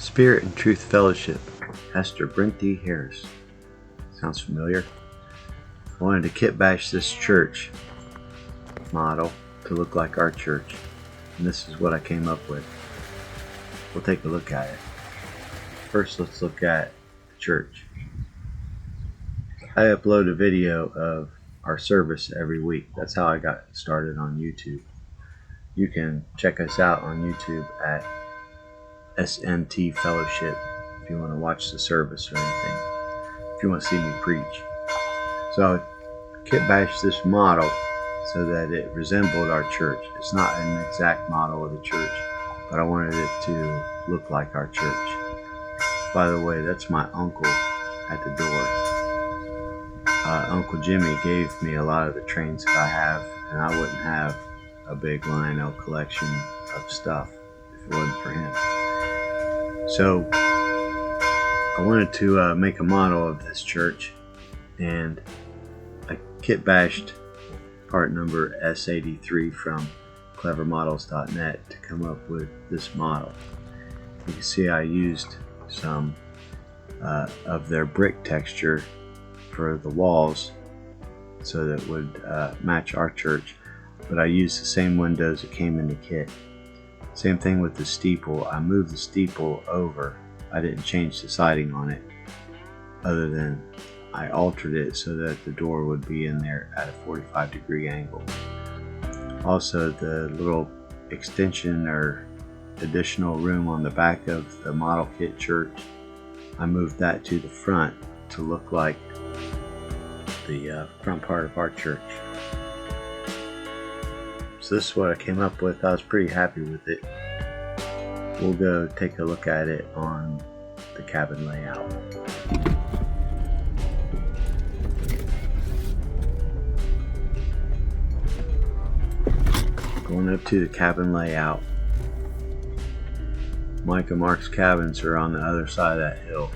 Spirit and Truth Fellowship, Pastor Brent D. Harris. Sounds familiar? I wanted to kit bash this church model to look like our church, and this is what I came up with. We'll take a look at it. First, let's look at the church. I upload a video of our service every week. That's how I got started on YouTube. You can check us out on YouTube at SNT Fellowship if you want to watch the service or anything, if you want to see me preach. So I kit bashed this model so that it resembled our church. It's not an exact model of the church, but I wanted it to look like our church. By the way, that's my uncle at the door. Uncle Jimmy gave me a lot of the trains that I have, and I wouldn't have a big Lionel collection of stuff if it wasn't for him. So I wanted to make a model of this church, and I kit bashed part number S83 from clevermodels.net to come up with this model. You can see I used some of their brick texture for the walls so that it would match our church, but I used the same windows that came in the kit. Same thing with the steeple. I moved the steeple over. I didn't change the siding on it, other than I altered it so that the door would be in there at a 45-degree angle. Also, the little extension or additional room on the back of the model kit church, I moved that to the front to look like the front part of our church. So this is what I came up with. I was pretty happy with it. We'll go take a look at it on the cabin layout. Going up to the cabin layout. Mike and Mark's cabins are on the other side of that hill.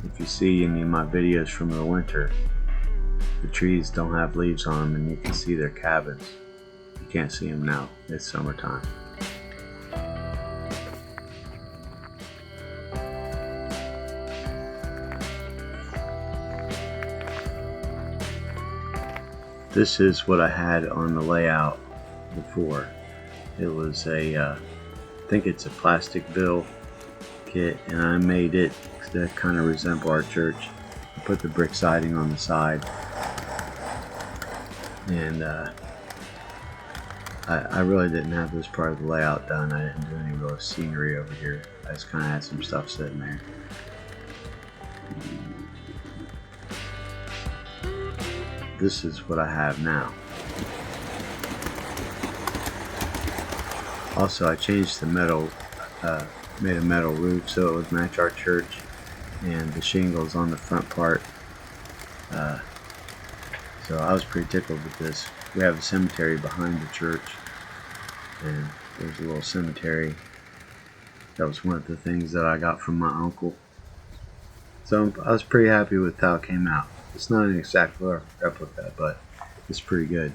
If you see any of my videos from the winter, the trees don't have leaves on them and you can see their cabins. You can't see them now. It's summertime. This is what I had on the layout before. It was I think it's a plastic bill kit, and I made it to kind of resemble our church. I put the brick siding on the side, and I really didn't have this part of the layout done. I didn't do any real scenery over here. I just kind of had some stuff sitting there. This is what I have now. Also, I changed the metal, made a metal roof so it would match our church, and the shingles on the front part. So I was pretty tickled with this. We have a cemetery behind the church, and there's a little cemetery. That was one of the things that I got from my uncle. So I was pretty happy with how it came out. It's not an exact replica, but it's pretty good.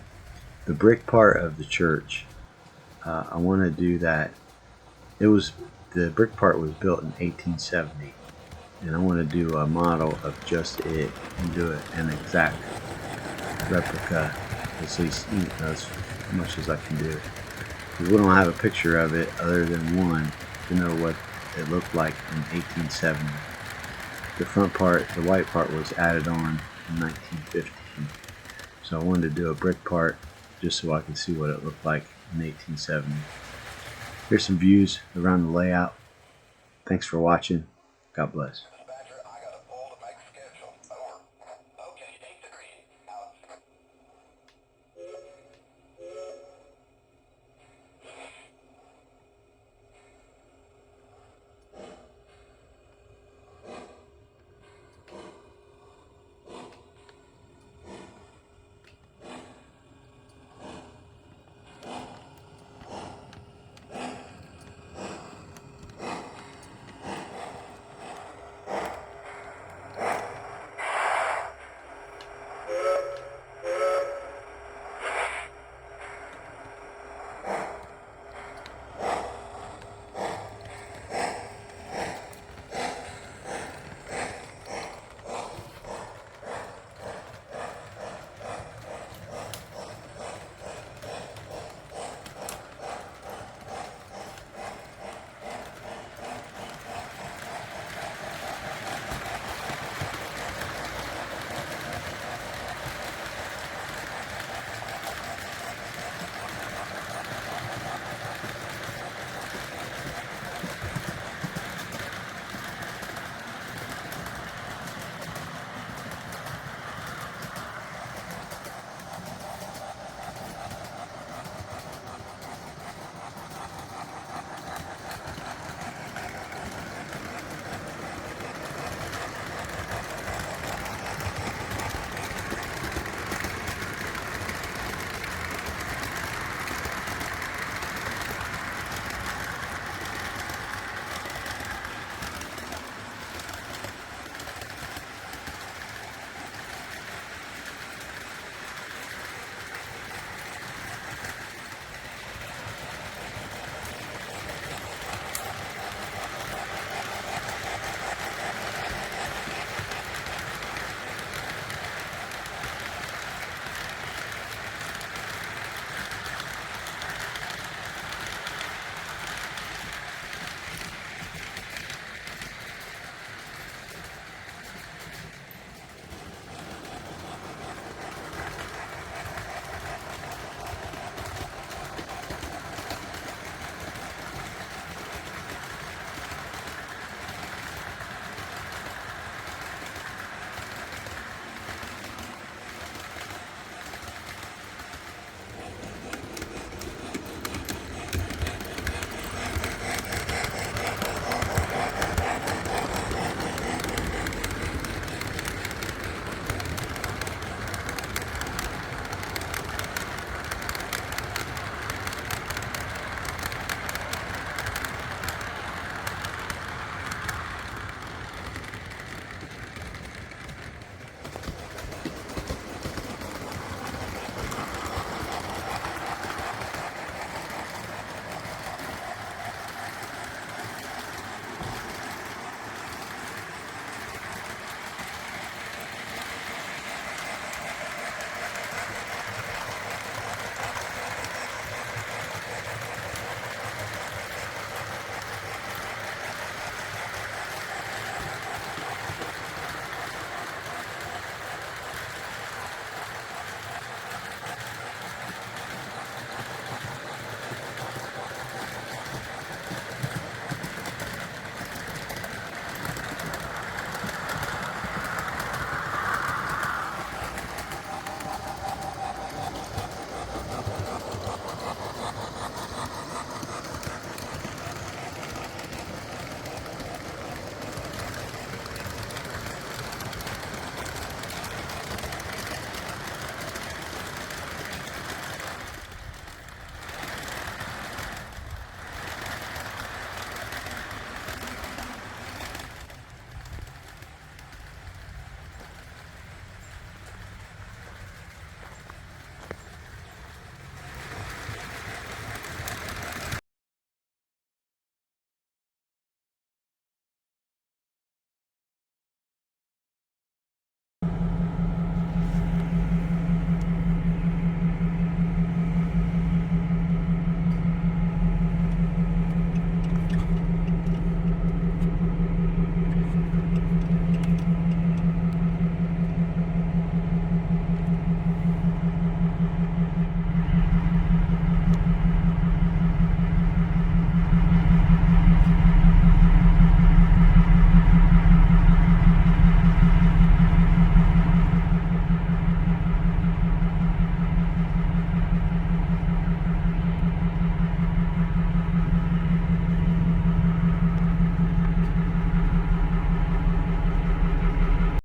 The brick part of the church, I want to do that. The brick part was built in 1870, and I want to do a model of just it and do it an exact replica, at least as much as I can do. Because we don't have a picture of it other than one to know what it looked like in 1870. The front part, the white part, was added on in 1915. So I wanted to do a brick part just so I could see what it looked like in 1870. Here's some views around the layout. Thanks for watching. God bless.